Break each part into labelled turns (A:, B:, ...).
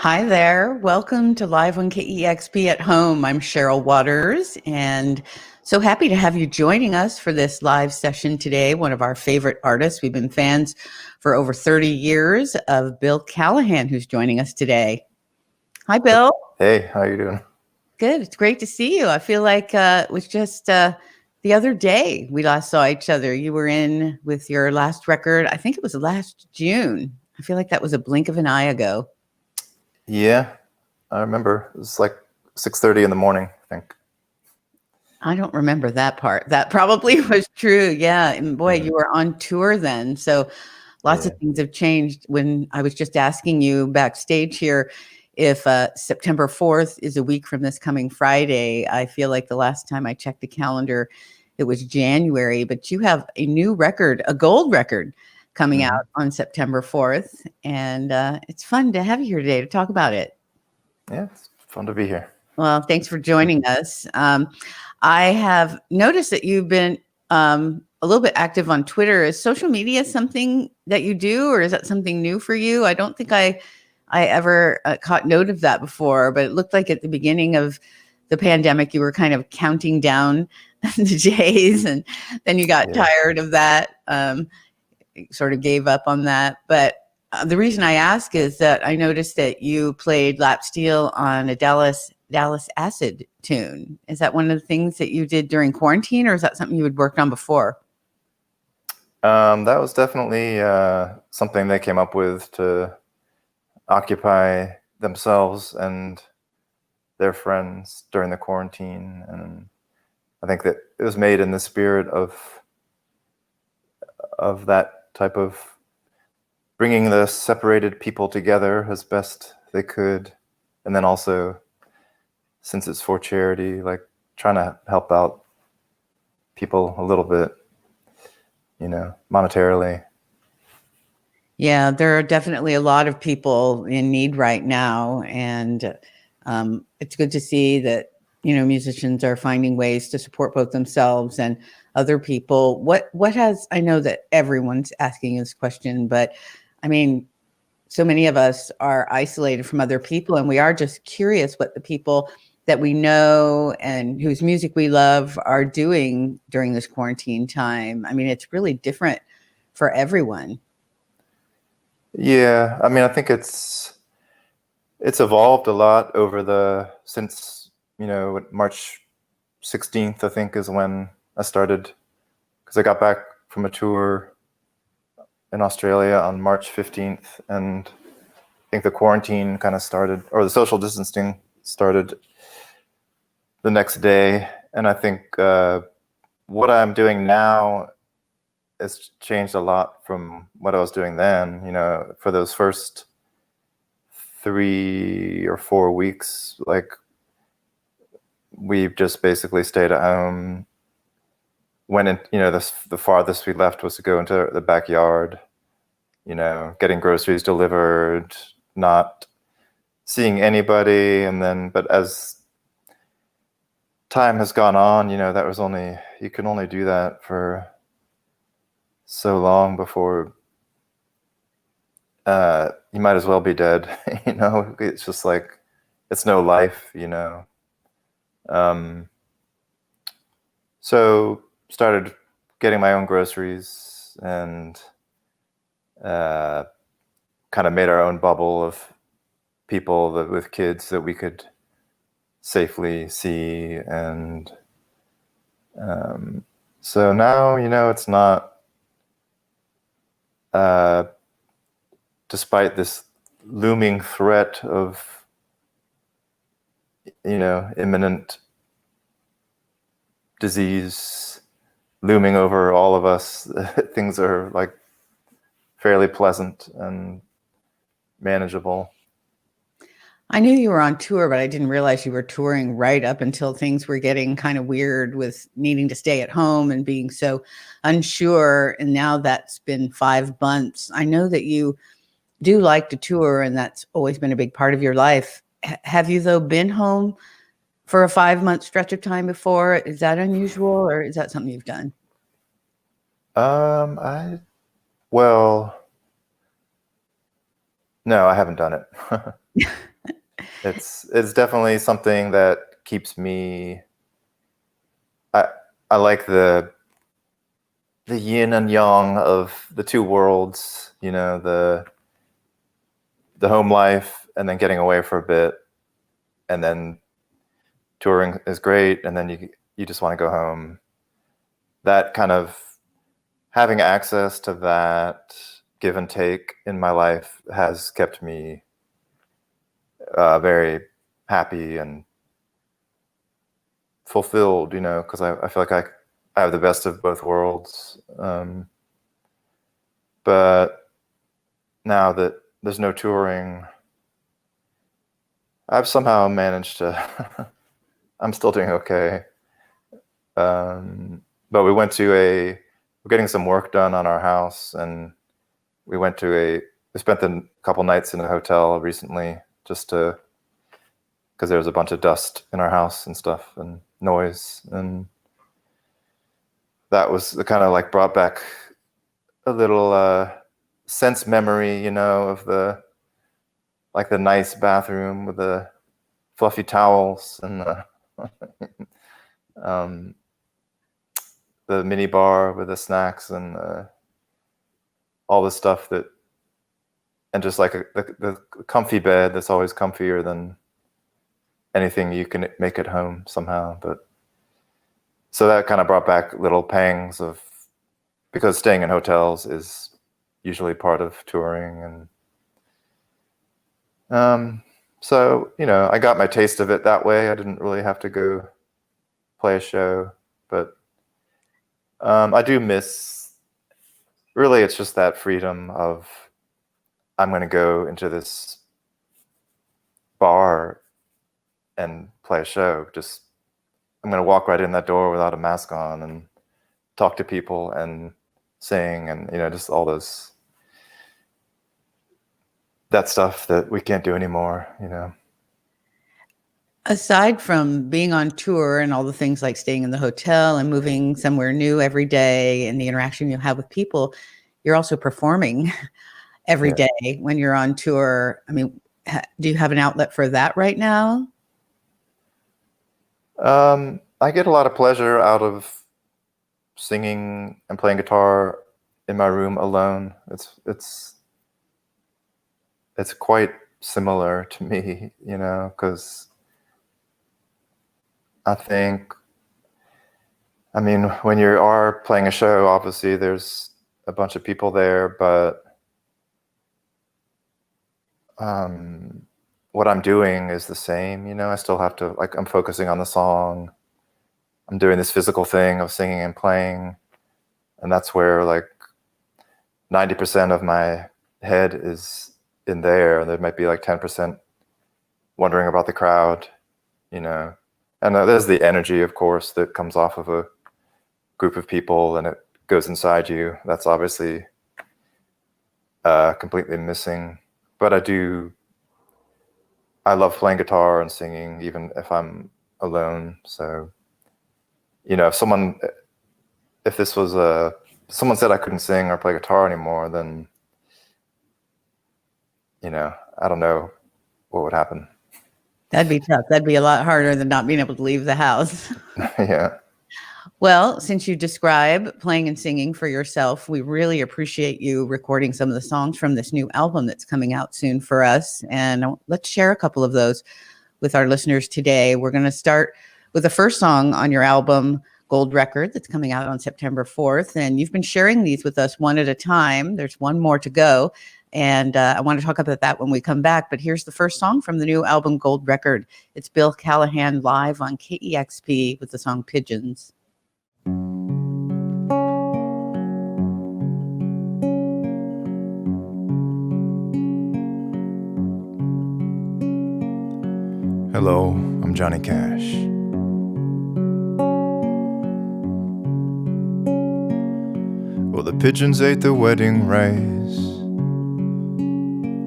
A: Hi there. Welcome to Live on KEXP at Home. I'm Cheryl Waters, and so happy to have you joining us for this live session today. One of our favorite artists. We've been fans for over 30 years of Bill Callahan, who's joining us today. Hi, Bill.
B: Hey, how you doing?
A: Good. It's great to see you. I feel like it was just the other day we last saw each other. You were in with your last record. I think it was last June. I feel like that was a blink of an eye ago.
B: Yeah, I remember. It was like 6:30 in the morning, I think.
A: I don't remember that part. That probably was true. Yeah. And boy,
B: Yeah.
A: you were on tour then. So lots of
B: Yeah.
A: things have changed. When I was just asking you backstage here if September 4th is a week from this coming Friday, I feel like the last time I checked the calendar, it was January. But you have a new record, a gold record coming out on September 4th. And it's fun to have you here today to talk about it.
B: Yeah, it's fun to be here.
A: Well, thanks for joining us. I have noticed that you've been a little bit active on Twitter. Is social media something that you do, or is that something new for you? I don't think I ever caught note of that before, but it looked like at the beginning of the pandemic, you were kind of counting down the days, and then you got
B: Yeah.
A: tired of that, sort of gave up on that. But the reason I ask is that I noticed that you played lap steel on a Dallas Acid tune. Is that one of the things that you did during quarantine, or is that something you had worked on before?
B: That was definitely something they came up with to occupy themselves and their friends during the quarantine. And I think that it was made in the spirit of that type of bringing the separated people together as best they could. And then also, since it's for charity, like trying to help out people a little bit, monetarily.
A: Yeah, there are definitely a lot of people in need right now, and it's good to see that musicians are finding ways to support both themselves and other people. What has I know that everyone's asking this question, but I mean, so many of us are isolated from other people, and we are just curious what the people that we know and whose music we love are doing during this quarantine time. I mean, it's really different for everyone.
B: Yeah, I mean, I think it's evolved a lot since March 16th, I think, is when I started, because I got back from a tour in Australia on March 15th, and I think the quarantine kind of started, or the social distancing started the next day. And I think what I'm doing now has changed a lot from what I was doing then. For those first 3 or 4 weeks, like, we just basically stayed at home. When the farthest we left was to go into the backyard, getting groceries delivered, not seeing anybody. But as time has gone on, you can only do that for so long before you might as well be dead. It's just like, it's no life. So started getting my own groceries and kind of made our own bubble of people with kids that we could safely see. And so now, it's not, despite this looming threat of, imminent disease looming over all of us, things are like fairly pleasant and manageable.
A: I knew you were on tour, but I didn't realize you were touring right up until things were getting kind of weird with needing to stay at home and being so unsure. And now that's been 5 months. I know that you do like to tour, and that's always been a big part of your life. Have you, though, been home for a 5-month stretch of time before? Is that unusual, or is that something you've done?
B: Well, no, I haven't done it. It's definitely something that keeps me. I like the yin and yang of the two worlds. You know, the home life, and then getting away for a bit, and then touring is great, and then you just want to go home. That kind of having access to that give and take in my life has kept me very happy and fulfilled, you know, because I feel like I have the best of both worlds. But now that there's no touring, I've somehow managed to, I'm still doing okay. But we're getting some work done on our house, and we spent a couple nights in a hotel recently just because there was a bunch of dust in our house and stuff and noise. And that was the kind of like brought back a little sense memory, you know, of the nice bathroom with the fluffy towels and the mini bar with the snacks and all the stuff and just like the comfy bed that's always comfier than anything you can make at home somehow. But so that kind of brought back little pangs because staying in hotels is usually part of touring. And so, you know, I got my taste of it that way. I didn't really have to go play a show, but I do miss, really, it's just that freedom of, I'm going to go into this bar and play a show. I'm going to walk right in that door without a mask on and talk to people and sing and, you know, just all that stuff that we can't do anymore, you know.
A: Aside from being on tour and all the things like staying in the hotel and moving somewhere new every day and the interaction you have with people, you're also performing every day when you're on tour. I mean, do you have an outlet for that right now?
B: I get a lot of pleasure out of singing and playing guitar in my room alone. It's quite similar to me, you know, because I mean, when you are playing a show, obviously there's a bunch of people there, but what I'm doing is the same, you know. I still have to, like, I'm focusing on the song. I'm doing this physical thing of singing and playing, and that's where like 90% of my head is in there. There might be like 10% wondering about the crowd, you know. And there's the energy, of course, that comes off of a group of people and it goes inside you. That's obviously completely missing. But I love playing guitar and singing, even if I'm alone. So, you know, if someone said I couldn't sing or play guitar anymore, then, you know, I don't know what would happen.
A: That'd be tough. That'd be a lot harder than not being able to leave the house.
B: Yeah.
A: Well, since you describe playing and singing for yourself, we really appreciate you recording some of the songs from this new album that's coming out soon for us. And let's share a couple of those with our listeners today. We're going to start with the first song on your album, Gold Record, that's coming out on September 4th. And you've been sharing these with us one at a time. There's one more to go. And I want to talk about that when we come back. But here's the first song from the new album, Gold Record. It's Bill Callahan live on KEXP with the song Pigeons.
B: Hello, I'm Johnny Cash. Well, the pigeons ate the wedding rice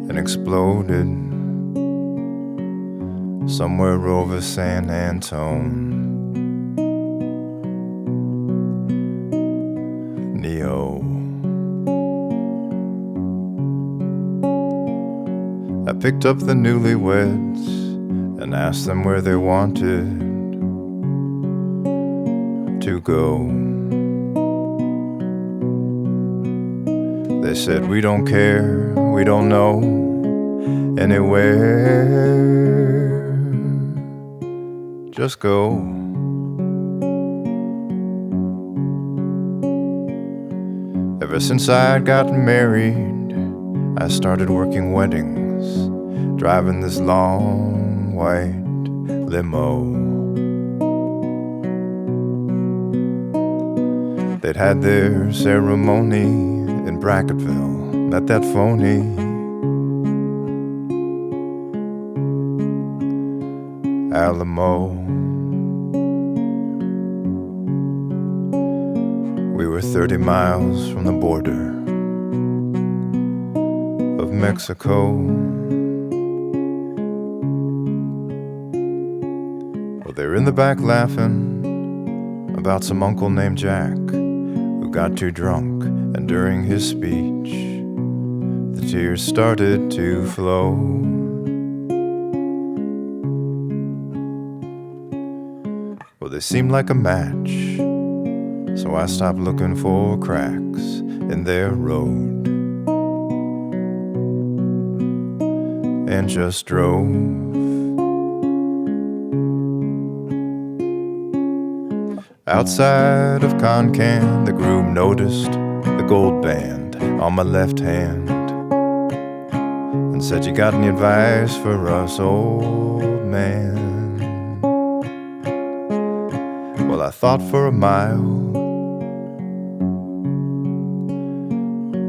B: and exploded somewhere over San Antonio. I picked up the newlyweds and asked them where they wanted to go. They said, we don't care, we don't know anywhere, just go. Ever since I'd gotten married, I started working weddings, driving this long white limo. They'd had their ceremony in Brackettville, met that phony Alamo. We were 30 miles from the border of Mexico. Well, they're in the back laughing about some uncle named Jack who got too drunk, and during his speech the tears started to flow. Well, they seemed like a match, so I stopped looking for cracks in their road and just drove. Outside of Concan, the groom noticed the gold band on my left hand and said, you got any advice for us, old man? Well, I thought for a mile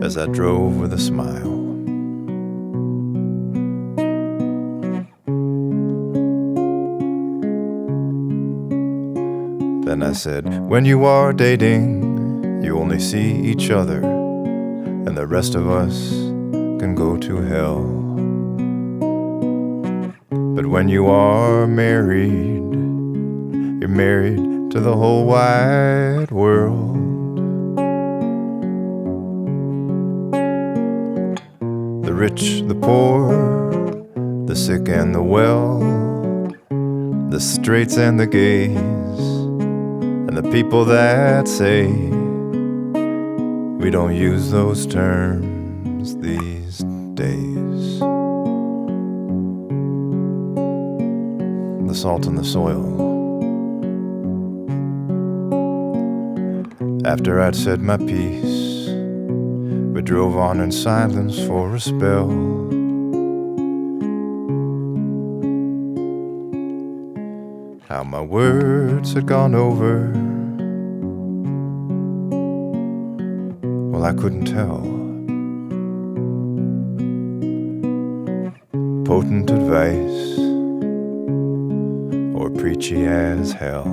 B: as I drove with a smile. Then I said, when you are dating, you only see each other, and the rest of us can go to hell. But when you are married, you're married to the whole wide world. The rich, the poor, the sick and the well, the straights and the gays, and the people that say we don't use those terms these days. The salt in the soil. After I'd said my piece, we drove on in silence for a spell. How my words had gone over, well, I couldn't tell. Potent advice or preachy as hell.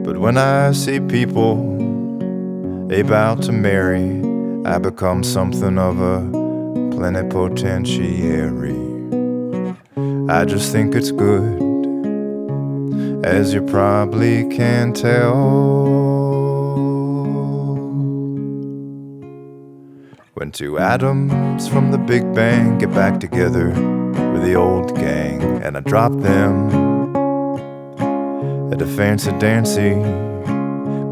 B: But when I see people about to marry, I become something of a plenipotentiary. I just think it's good, as you probably can tell, when two atoms from the Big Bang get back together with the old gang, and I drop them at a fancy-dancy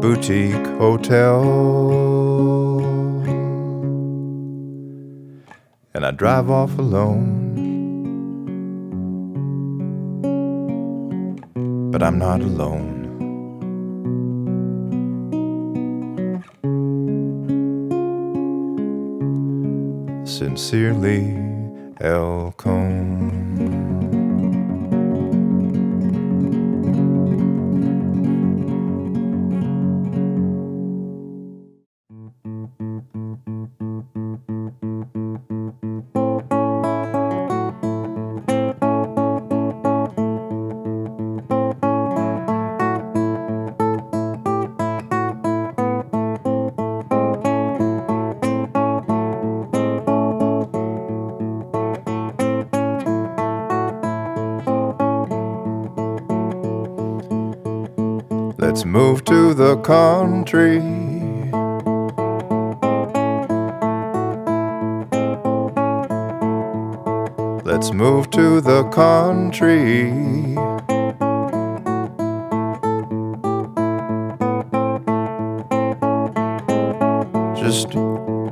B: boutique hotel, and I drive off alone. But I'm not alone. Sincerely, El Cone. Let's move to the country. Let's move to the country. Just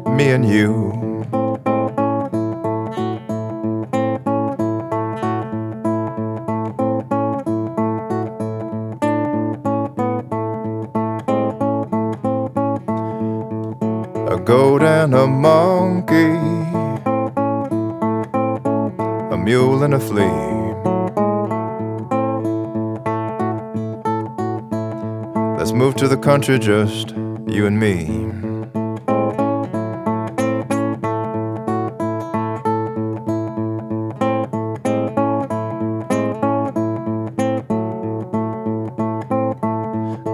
B: me and you. A goat and a monkey, a mule and a flea. Let's move to the country, just you and me.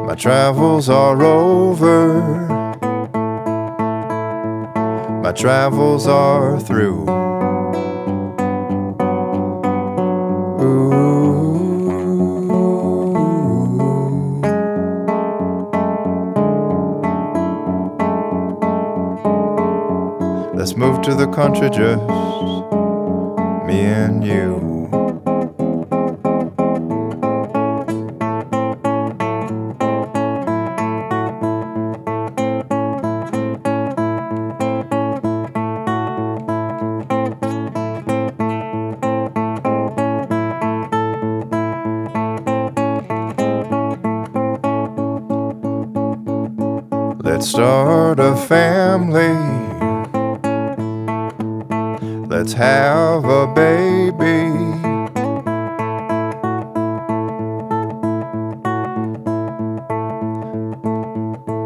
B: My travels are over. My travels are through. Let's move to the country, just me and you. Let's start a family. Let's have a baby.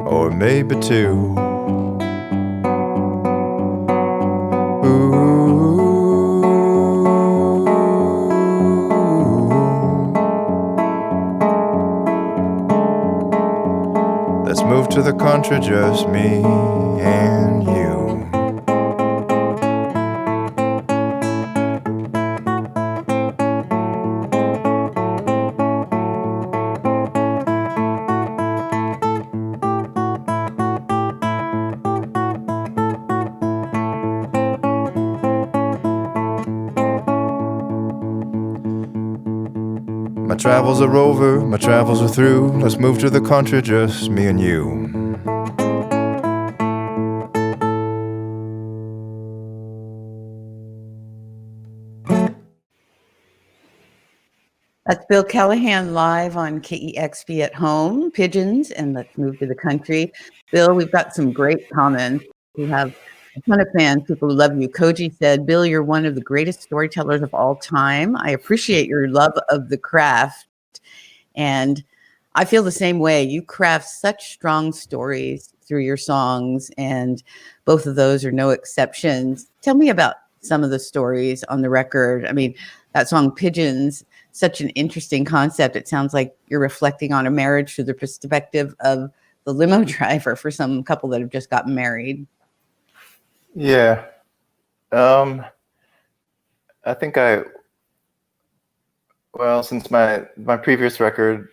B: Or maybe two. Let's move to the country, just me and you. My travels are over, my travels are through. Let's move to the country, just me and you.
A: That's Bill Callahan live on KEXP at home, Pigeons, and Let's Move to the Country. Bill, we've got some great comments. We have a ton of fans, people who love you. Koji said, Bill, you're one of the greatest storytellers of all time. I appreciate your love of the craft. And I feel the same way. You craft such strong stories through your songs, and both of those are no exceptions. Tell me about some of the stories on the record. I mean, that song Pigeons, such an interesting concept. It sounds like you're reflecting on a marriage through the perspective of the limo driver for some couple that have just gotten married.
B: Yeah. I think since my previous record,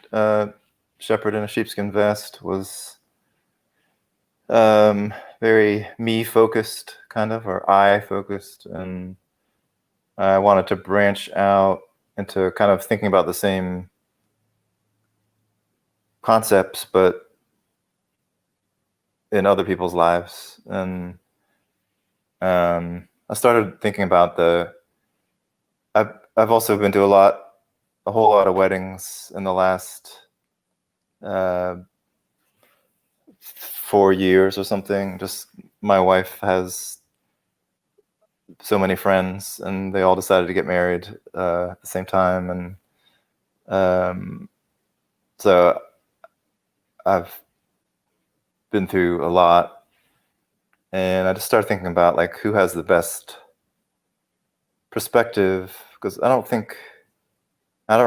B: Shepherd in a Sheepskin Vest, was very me focused, kind of, or I focused, and I wanted to branch out into kind of thinking about the same concepts, but in other people's lives. And I started thinking about I've also been to a whole lot of weddings in the last 4 years or something. Just my wife has so many friends, and they all decided to get married at the same time, and so I've been through a lot, and I just started thinking about like who has the best perspective, because I don't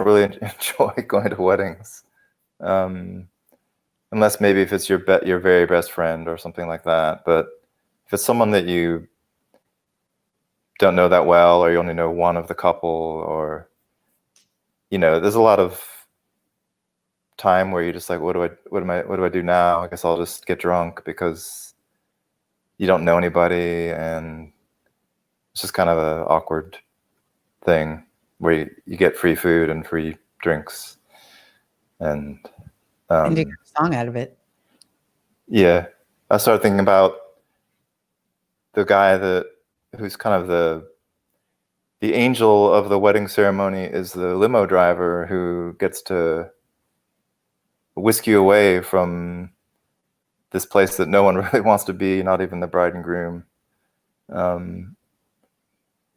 B: really enjoy going to weddings, unless maybe if it's your very best friend or something like that. But if it's someone that you don't know that well, or you only know one of the couple, or there's a lot of time where you're just like, what do I do now? I guess I'll just get drunk, because you don't know anybody, and it's just kind of an awkward thing where you get free food and free drinks, and
A: And you get a song out of it.
B: yeah, I started thinking about the guy who's kind of the angel of the wedding ceremony is the limo driver who gets to whisk you away from this place that no one really wants to be, not even the bride and groom. And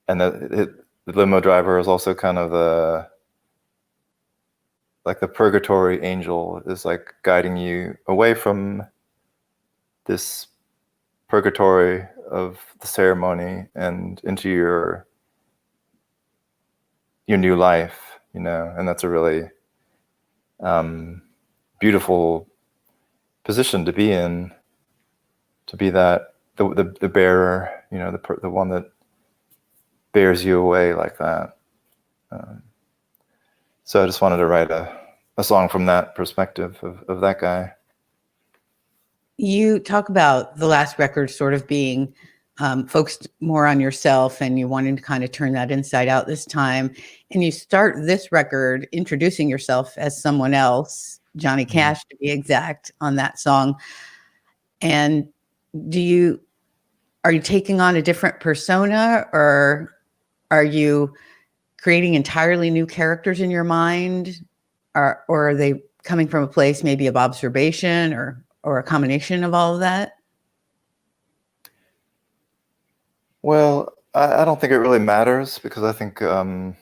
B: the limo driver is also kind of the purgatory angel, is like guiding you away from this purgatory of the ceremony and into your new life, and that's a really beautiful position to be in, to be that the bearer, the one that bears you away like that. So I just wanted to write a song from that perspective of that guy.
A: You talk about the last record sort of being focused more on yourself, and you wanted to kind of turn that inside out this time. And you start this record introducing yourself as someone else, Johnny Cash to be exact, on that song. And are you taking on a different persona, or are you creating entirely new characters in your mind? Or are they coming from a place maybe of observation or a combination of all of that?
B: Well, I don't think it really matters, because I think the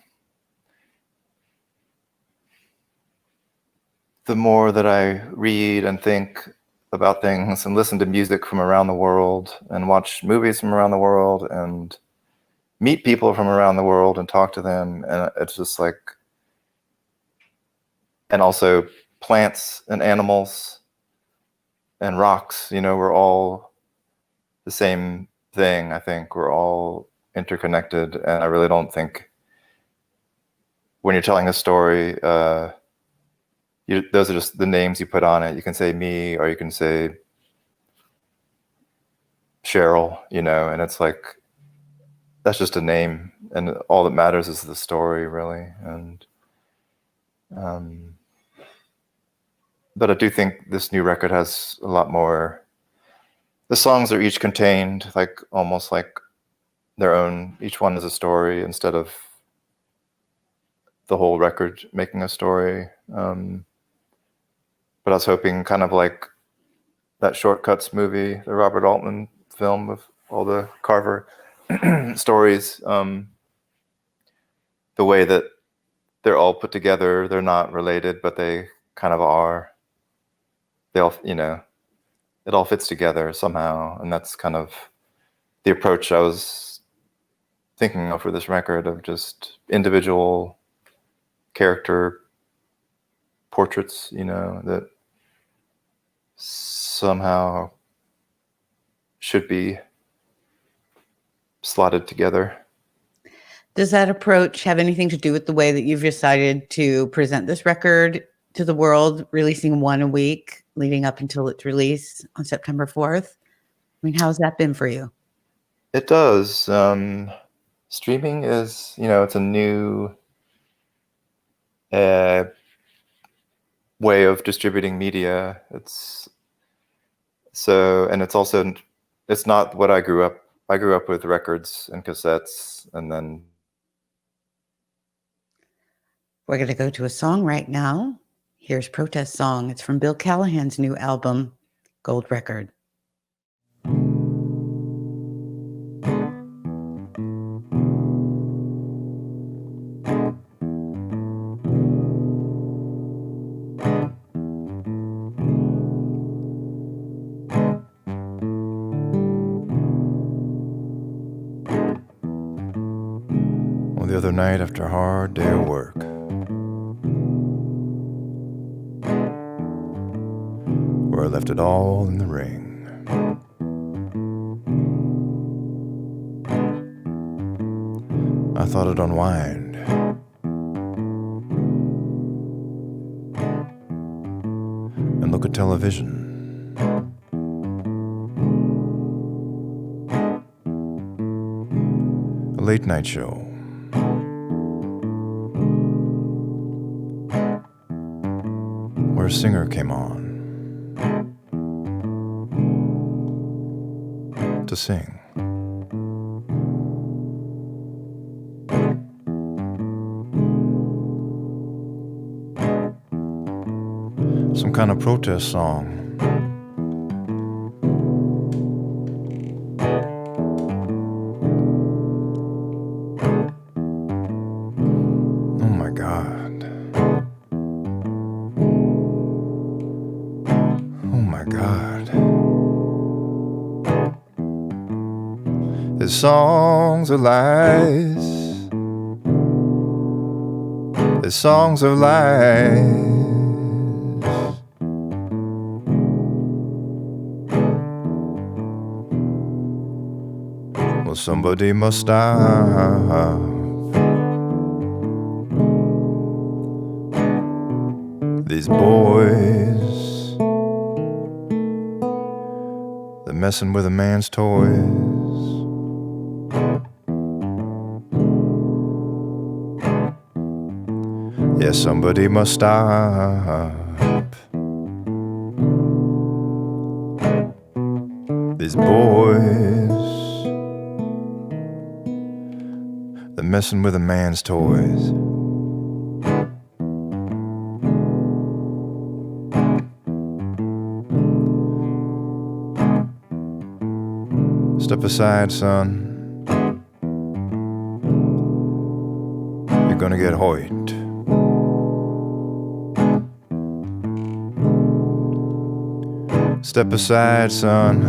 B: more that I read and think about things and listen to music from around the world and watch movies from around the world and meet people from around the world and talk to them, and it's just like, and also plants and animals and rocks, we're all the same thing. I think we're all interconnected, and I really don't think when you're telling a story, those are just the names you put on it. You can say me, or you can say Cheryl, and it's like, that's just a name, and all that matters is the story, really. And but I do think this new record has a lot more. The songs are each contained, like almost like their own. Each one is a story instead of the whole record making a story. But I was hoping, kind of like that Shortcuts movie, the Robert Altman film with all the Carver stories, the way that they're all put together, they're not related, but they kind of are. They all, it all fits together somehow. And that's kind of the approach I was thinking of for this record, of just individual character portraits, that somehow should be slotted together.
A: Does that approach have anything to do with the way that you've decided to present this record to the world, releasing one a week leading up until its release on September 4th? I mean, how's that been for you?
B: It does. Streaming is, it's a new way of distributing media. And it's also, it's not what I grew up with records and cassettes, and then.
A: We're going to go to a song right now. Here's Protest Song. It's from Bill Callahan's new album, Gold Record.
B: The other night after a hard day of work, where I left it all in the ring. I thought I'd unwind, and look at television. A late night show.
C: a singer came on to sing. Some kind of protest song. Oh my God. Oh my God. His songs are lies. His songs are lies. Well, somebody must stop these boys. They're messing with a man's toys. Yeah, somebody must stop these boys. They're messing with a man's toys. Step aside, son. You're gonna get hoit. Step aside, son.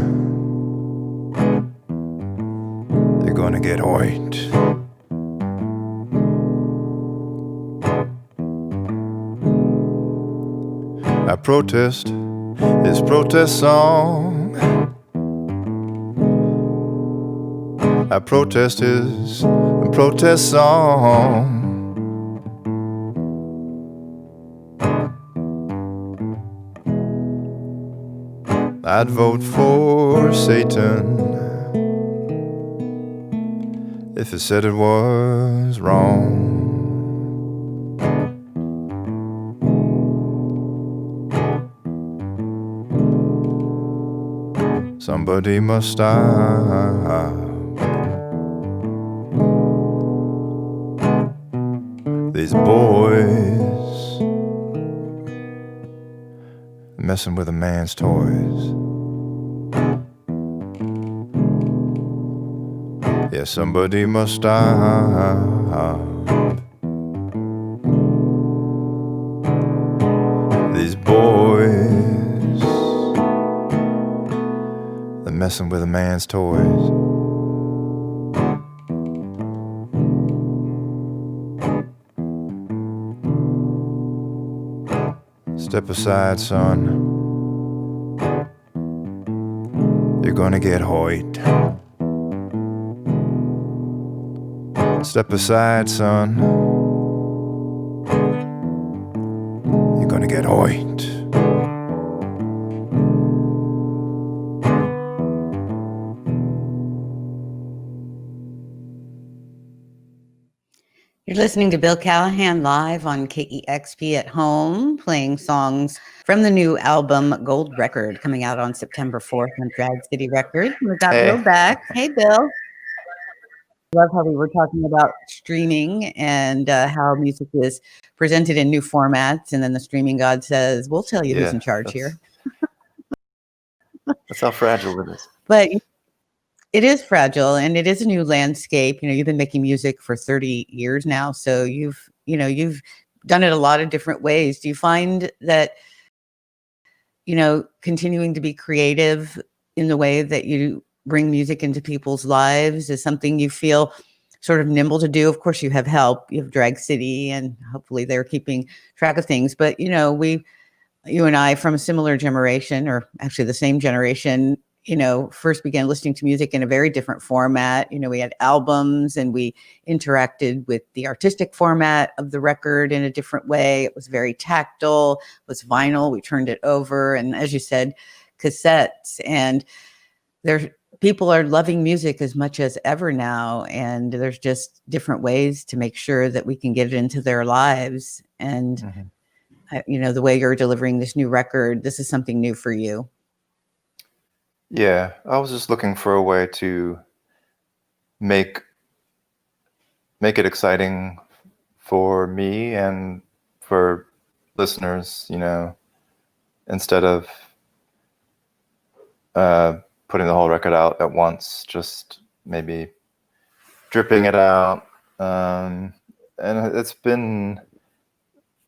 C: You're gonna get hoit. I protest his protest song. I protest his protest song. I'd vote for Satan if it said it was wrong. Somebody must stop these boys messing with a man's toys. Yeah, somebody must stop these boys. They're messing with a man's toys. Step aside, son. You're gonna get hoit. Step aside, son. You're gonna get hoit.
A: You're listening to Bill Callahan live on KEXP at home, playing songs from the new album Gold Record coming out on September 4th on Drag City Records. We've got
B: Hey.
A: Bill back. Hey, Bill. Love how we were talking about streaming and how music is presented in new formats. And then the streaming god says, we'll tell you who's in charge here.
B: That's how fragile it is.
A: But it is fragile and it is a new landscape. You know, you've been making music for 30 years now. So you've done it a lot of different ways. Do you find that, continuing to be creative in the way that you bring music into people's lives is something you feel sort of nimble to do? Of course, you have help. You have Drag City and hopefully they're keeping track of things. But, you and I from a similar generation, or actually the same generation, first began listening to music in a very different format. We had albums and we interacted with the artistic format of the record in a different way. It was very tactile. It was vinyl. We turned it over. And as you said, cassettes. And people are loving music as much as ever now. And there's just different ways to make sure that we can get it into their lives. And the way you're delivering this new record. This is something new for you.
B: Yeah, I was just looking for a way to make it exciting for me and for listeners, instead of putting the whole record out at once, just maybe dripping it out. And it's been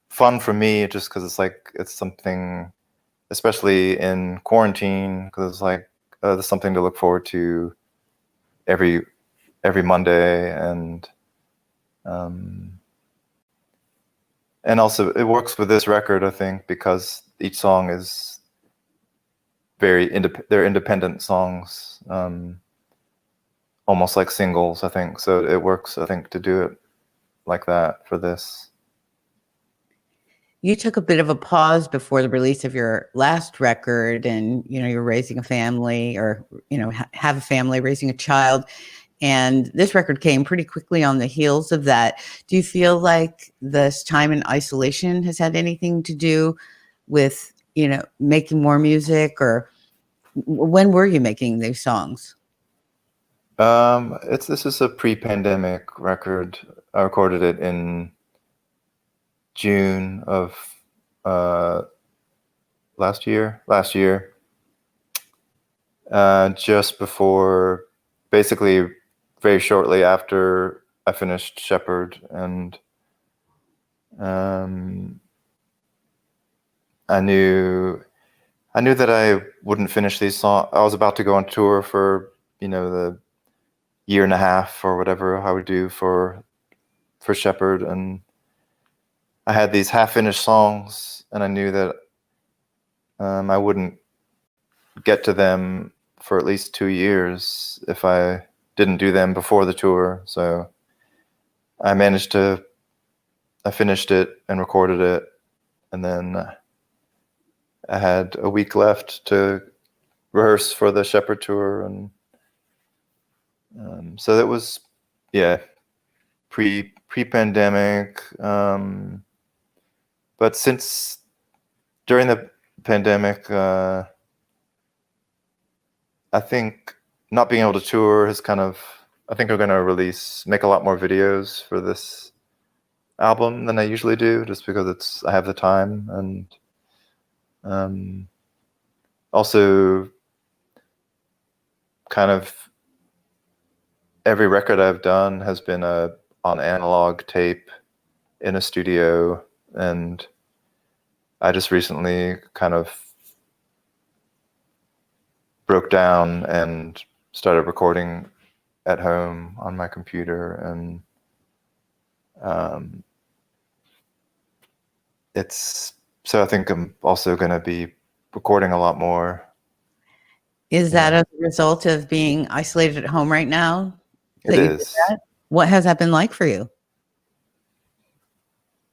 B: fun for me just because it's something, especially in quarantine, because it's like there's something to look forward to every Monday, and also it works with this record, I think, because each song is they're independent songs, almost like singles, I think. So it works, I think, to do it like that for this.
A: You took a bit of a pause before the release of your last record, and you're raising a family, or have a family, raising a child, and this record came pretty quickly on the heels of that. Do you feel like this time in isolation has had anything to do with making more music, or when were you making these songs?
B: This is a pre-pandemic record. I recorded it in June of last year, just before, basically very shortly after I finished Shepherd, and I knew that I wouldn't finish these songs. I was about to go on tour for the year and a half or whatever I would do for Shepherd, and I had these half-finished songs, and I knew that I wouldn't get to them for at least 2 years if I didn't do them before the tour. So I finished it and recorded it, and then I had a week left to rehearse for the Shepherd tour, and so that was, pre-pandemic. But since during the pandemic, I think not being able to tour has I think I'm going to make a lot more videos for this album than I usually do, just because I have the time, and also every record I've done has been on analog tape in a studio, and I just recently broke down and started recording at home on my computer, and so I think I'm also going to be recording a lot more.
A: Is that a result of being isolated at home right now?
B: It is.
A: What has that been like for you?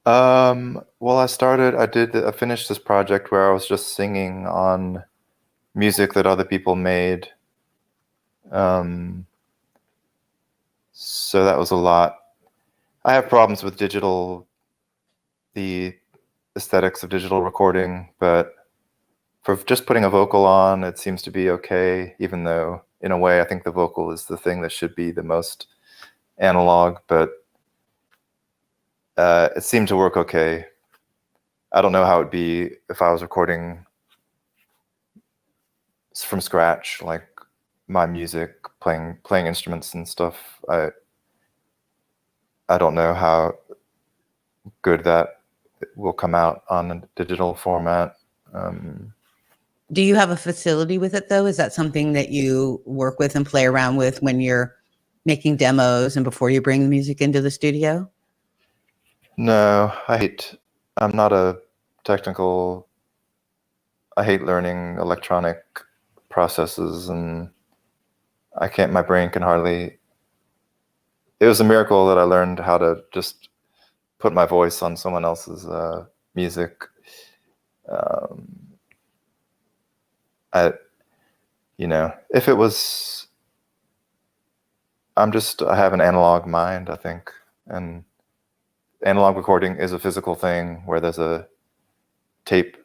B: Well, I finished this project where I was just singing on music that other people made. So that was a lot. I have problems with the aesthetics of digital recording, but for just putting a vocal on, it seems to be okay, even though in a way I think the vocal is the thing that should be the most analog, but it seemed to work okay. I don't know how it'd be if I was recording from scratch, like my music, playing instruments and stuff. I don't know how good that will come out on a digital format.
A: Do you have a facility with it, though? Is that something that you work with and play around with when you're making demos and before you bring the music into the studio?
B: No, I'm not a technical. I hate learning electronic processes, and my brain can hardly. It was a miracle that I learned how to just put my voice on someone else's music. If it was, I have an analog mind, I think, and analog recording is a physical thing where there's a tape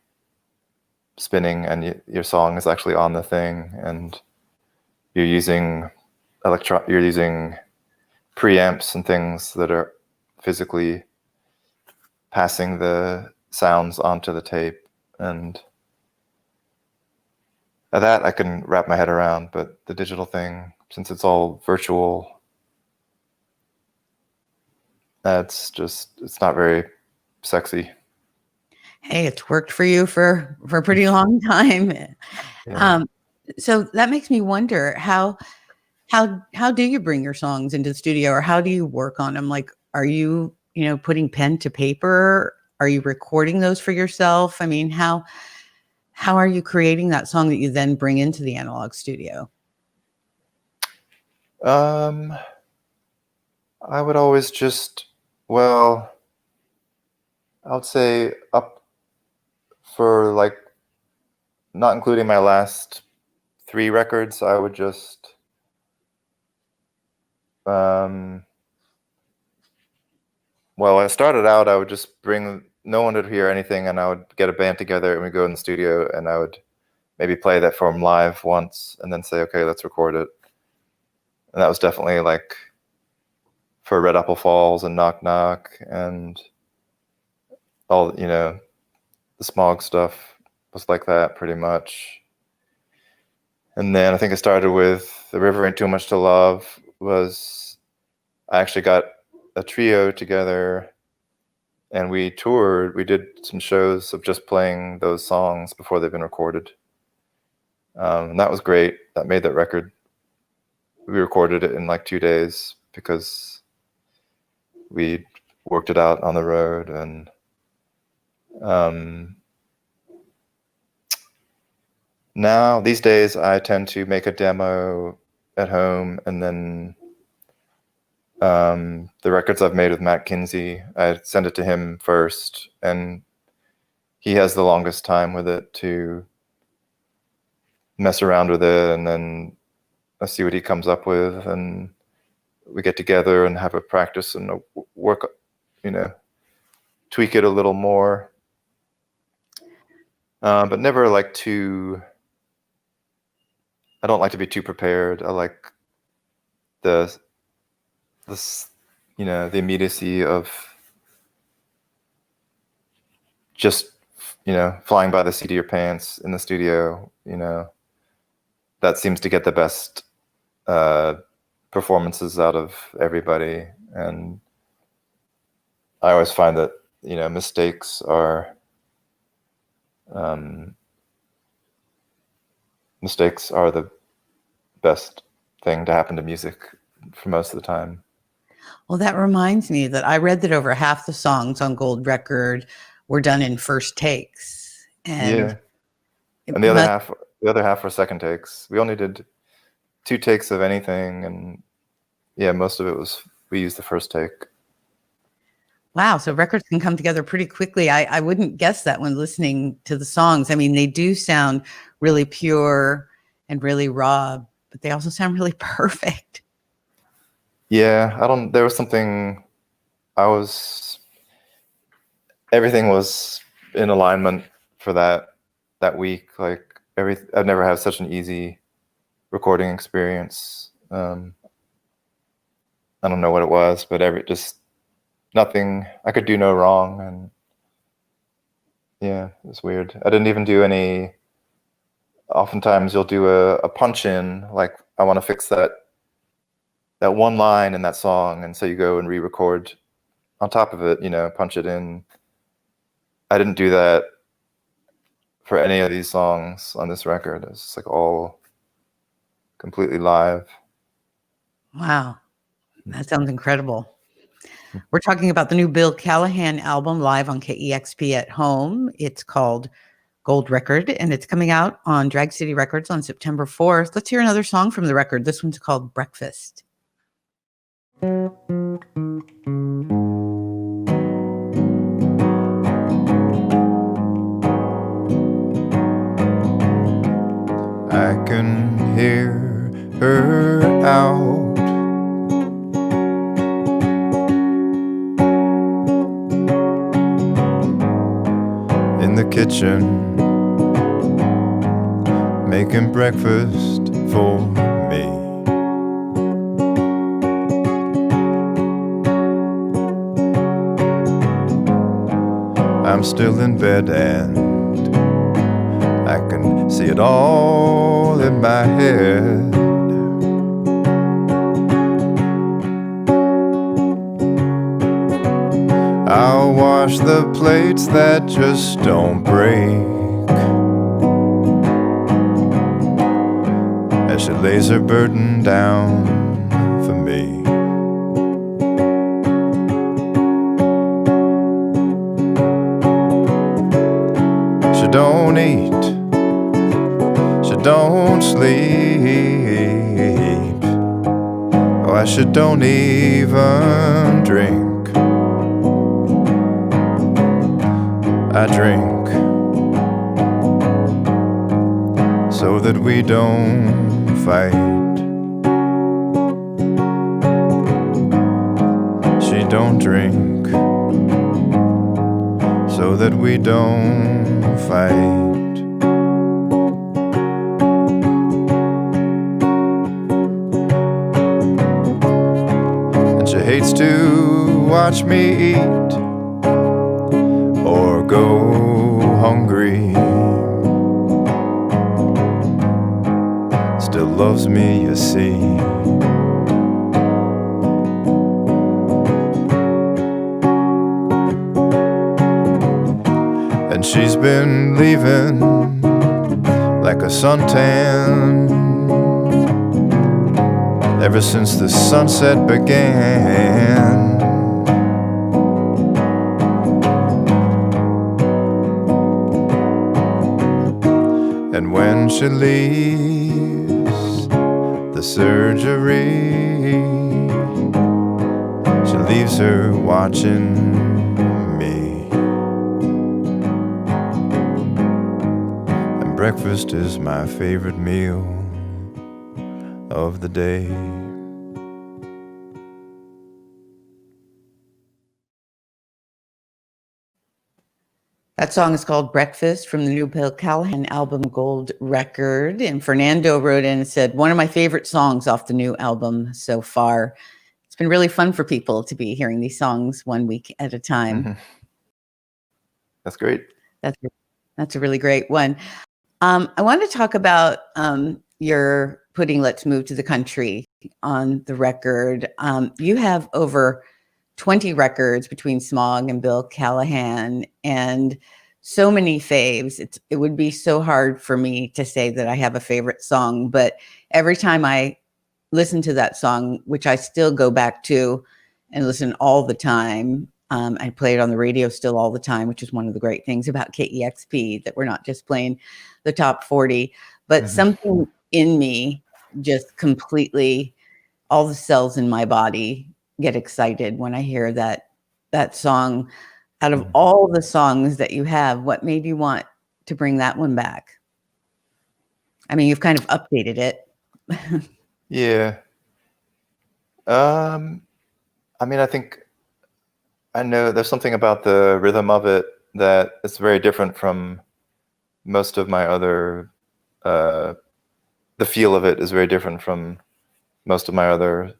B: spinning and your song is actually on the thing, and you're using you're using preamps and things that are physically passing the sounds onto the tape, and that I can wrap my head around. But the digital thing, since it's all virtual, it's not very sexy.
A: Hey, it's worked for you for a pretty long time.
B: Yeah.
A: So that makes me wonder how do you bring your songs into the studio, or how do you work on them? Like, are you putting pen to paper? Are you recording those for yourself? I mean, how are you creating that song that you then bring into the analog studio?
B: I would always I would say up for like, not including my last 3 records, I would just well, I started out, I would just bring, no one would hear anything, and I would get a band together and we'd go in the studio, and I would maybe play that for them live once and then say, okay, let's record it. And that was definitely like for Red Apple Falls and Knock Knock and all, the Smog stuff was like that pretty much. And then I think I started with The River Ain't Too Much to Love. I actually got a trio together and we toured. We did some shows of just playing those songs before they've been recorded. And that was great. That made that record. We recorded it in like 2 days because we worked it out on the road. And now, these days, I tend to make a demo at home, and then the records I've made with Matt Kinsey, I send it to him first, and he has the longest time with it to mess around with it, and then I see what he comes up with, and we get together and have a practice and work, tweak it a little more, but never like too. I don't like to be too prepared. I like the immediacy of just, flying by the seat of your pants in the studio. That seems to get the best performances out of everybody. And I always find that, mistakes are the best thing to happen to music for most of the time.
A: Well, that reminds me that I read that over half the songs on Gold Record were done in first takes, and
B: the other half were second takes. We only did 2 takes of anything, and most of it we used the first take.
A: Wow, so records can come together pretty quickly. I wouldn't guess that when listening to the songs. I mean, they do sound really pure and really raw, but they also sound really perfect.
B: Yeah, there was something, everything was in alignment for that week. Like I've never had such an easy recording experience. I don't know what it was, but nothing, I could do no wrong. And yeah, it was weird. I didn't even do any, oftentimes you'll do a punch in, like I want to fix that one line in that song, and so you go and re-record on top of it, punch it in. I didn't do that for any of these songs on this record. It's just like all completely live.
A: Wow, that sounds incredible. We're talking about the new Bill Callahan album live on KEXP at home. It's called Gold Record, and it's coming out on Drag City Records on September 4th. Let's hear another song from the record. This one's called Breakfast.
C: I can hear her out in the kitchen, making breakfast for me. I'm still in bed and I can see it all in my head. I'll wash the plates that just don't break as she lays her burden down for me. She don't eat, she don't sleep, or she don't even drink. I drink so that we don't fight. She don't drink so that we don't fight. And she hates to watch me eat or go hungry. Still loves me, you see. And she's been leaving like a suntan ever since the sunset began. And when she leaves the surgery, she leaves her watching me. And breakfast is my favorite meal of the day.
A: That song is called Breakfast from the new Bill Callahan album Gold Record. And Fernando wrote in and said, one of my favorite songs off the new album so far. It's been really fun for people to be hearing these songs 1 week at a time.
B: Mm-hmm. That's great.
A: That's a really great one. I want to talk about your putting Let's Move to the Country on the record. You have over 20 records between Smog and Bill Callahan and so many faves. It would be so hard for me to say that I have a favorite song, but every time I listen to that song, which I still go back to and listen all the time, I play it on the radio still all the time, which is one of the great things about KEXP, that we're not just playing the top 40, but something in me just completely, all the cells in my body get excited when I hear that song. Out of all the songs that you have, what made you want to bring that one back? I mean, you've kind of updated it.
B: Yeah. I mean, I know there's something about the rhythm of it that it's very different from most of my other, the feel of it is very different from most of my other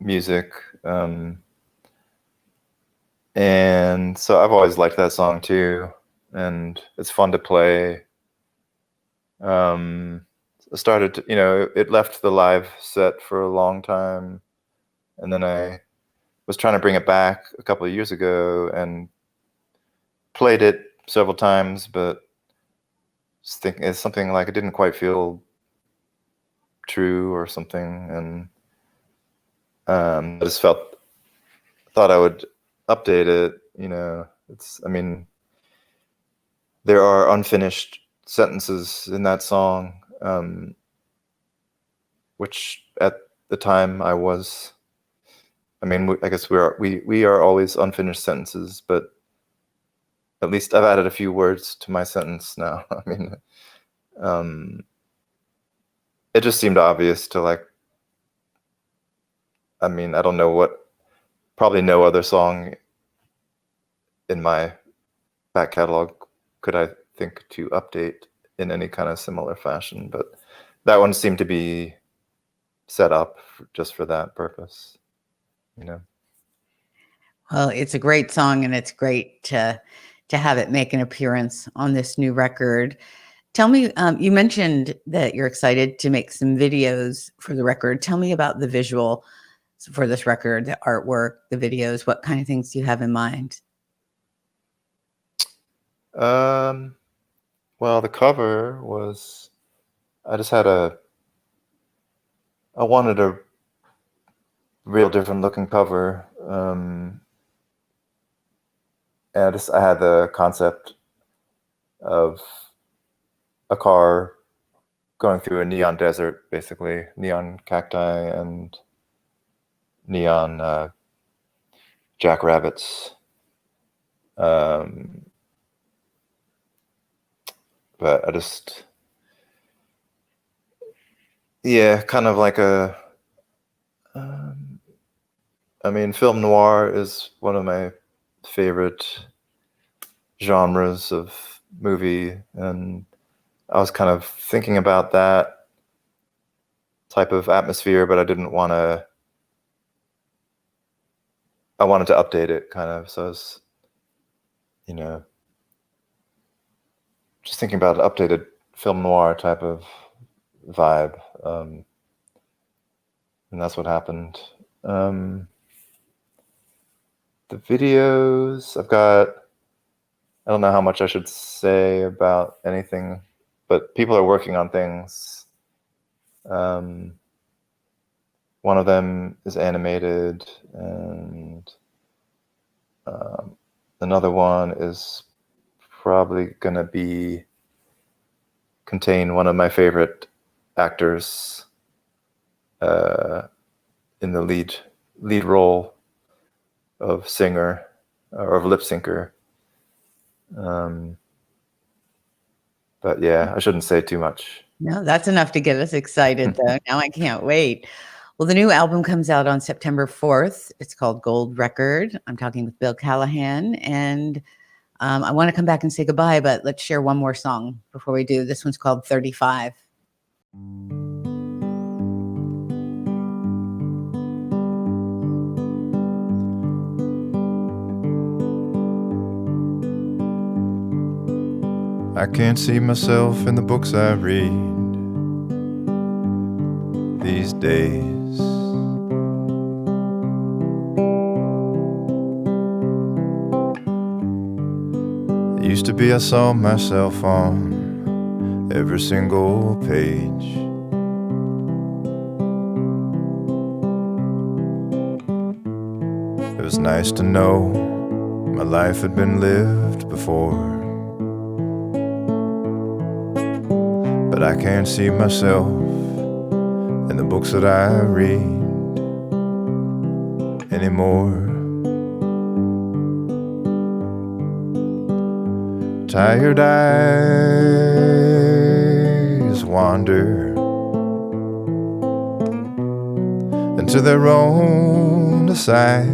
B: music. And so I've always liked that song too, and it's fun to play. I started to, it left the live set for a long time, and then I was trying to bring it back a couple of years ago and played it several times, but just thinking it's something like it didn't quite feel true or something, and I just thought I would update it. I mean, there are unfinished sentences in that song, which at the time I guess we are always unfinished sentences, but at least I've added a few words to my sentence now. I mean, it just seemed obvious to I don't know probably no other song in my back catalog could I think to update in any kind of similar fashion, but that one seemed to be set up just for that purpose, you know.
A: Well, it's a great song, and it's great to have it make an appearance on this new record. Tell me, you mentioned that you're excited to make some videos for the record. Tell me about the visual for this record, the artwork, the videos. What kind of things do you have in mind?
B: Well, the cover was, I wanted a real different looking cover. And I had the concept of a car going through a neon desert, basically neon cacti and neon jackrabbits. But I just, yeah, kind of like I mean, film noir is one of my favorite genres of movie, and I was kind of thinking about that type of atmosphere, but I wanted to update it kind of. So I was, you know, just thinking about an updated film noir type of vibe. And that's what happened. The videos, I don't know how much I should say about anything, but people are working on things. One of them is animated, and another one is probably going to contain one of my favorite actors in the lead role of singer or of lip syncer. But yeah, I shouldn't say too much.
A: No, that's enough to get us excited, though. Now I can't wait. Well, the new album comes out on September 4th. It's called Gold Record. I'm talking with Bill Callahan, and I want to come back and say goodbye, but let's share one more song before we do. This one's called 35.
C: I can't see myself in the books I read these days. It used to be I saw myself on every single page. It was nice to know my life had been lived before. But I can't see myself in the books that I read anymore. Tired eyes wander into their own aside,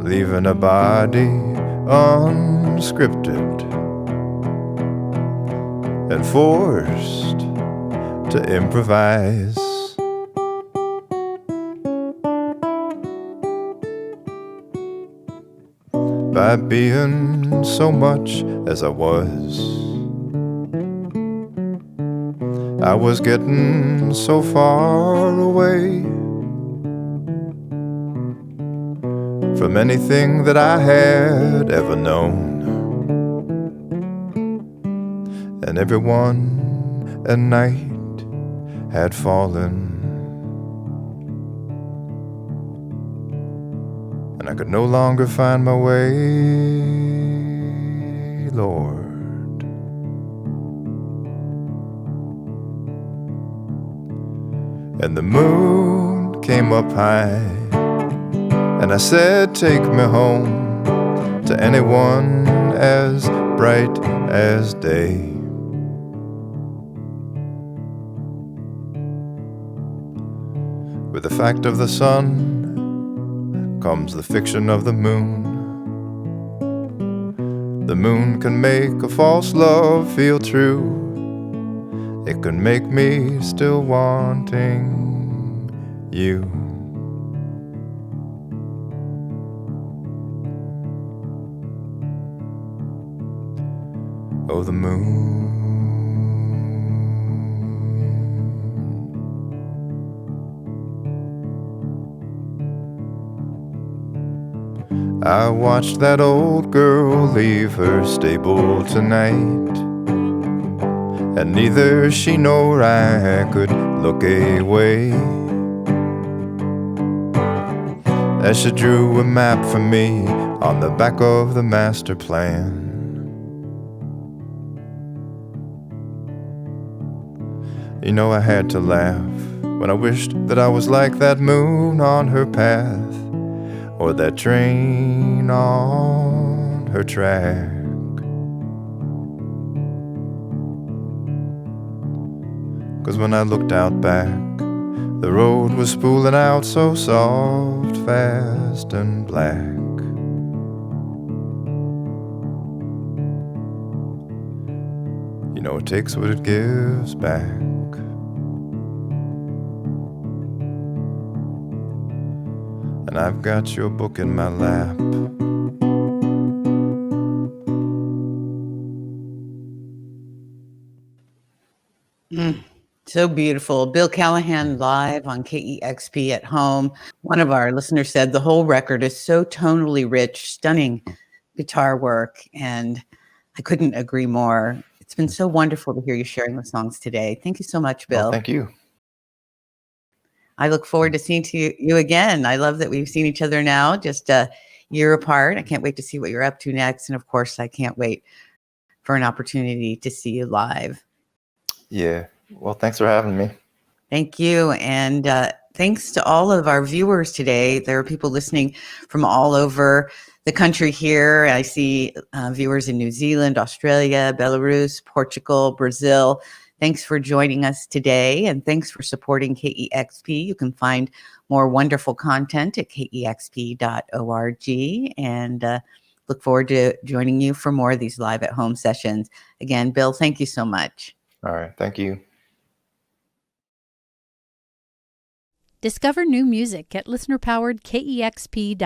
C: leaving a body unscripted and forced to improvise. By being so much as I was getting so far away from anything that I had ever known. And everyone at night had fallen, and I could no longer find my way, Lord. And the moon came up high, and I said, take me home to anyone as bright as day. With the fact of the sun comes the fiction of the moon. The moon can make a false love feel true. It can make me still wanting you. Oh, the moon. I watched that old girl leave her stable tonight, and neither she nor I could look away as she drew a map for me on the back of the master plan. You know, I had to laugh when I wished that I was like that moon on her path, or that train on her track. 'Cause when I looked out back, the road was spooling out so soft, fast and black. You know, it takes what it gives back. And I've got your book in my lap.
A: So beautiful. Bill Callahan live on KEXP at home. One of our listeners said the whole record is so tonally rich, stunning guitar work, and I couldn't agree more. It's been so wonderful to hear you sharing the songs today. Thank you so much, Bill.
B: Well, thank you.
A: I look forward to seeing you again. I love that we've seen each other now just a year apart. I can't wait to see what you're up to next. And of course, I can't wait for an opportunity to see you live.
B: Yeah. Well, thanks for having me.
A: Thank you. And thanks to all of our viewers today. There are people listening from all over the country here. I see viewers in New Zealand, Australia, Belarus, Portugal, Brazil. Thanks for joining us today, and thanks for supporting KEXP. You can find more wonderful content at kexp.org, and look forward to joining you for more of these live at home sessions. Again, Bill, thank you so much.
B: All right. Thank you.
D: Discover new music at listener-powered KEXP.org.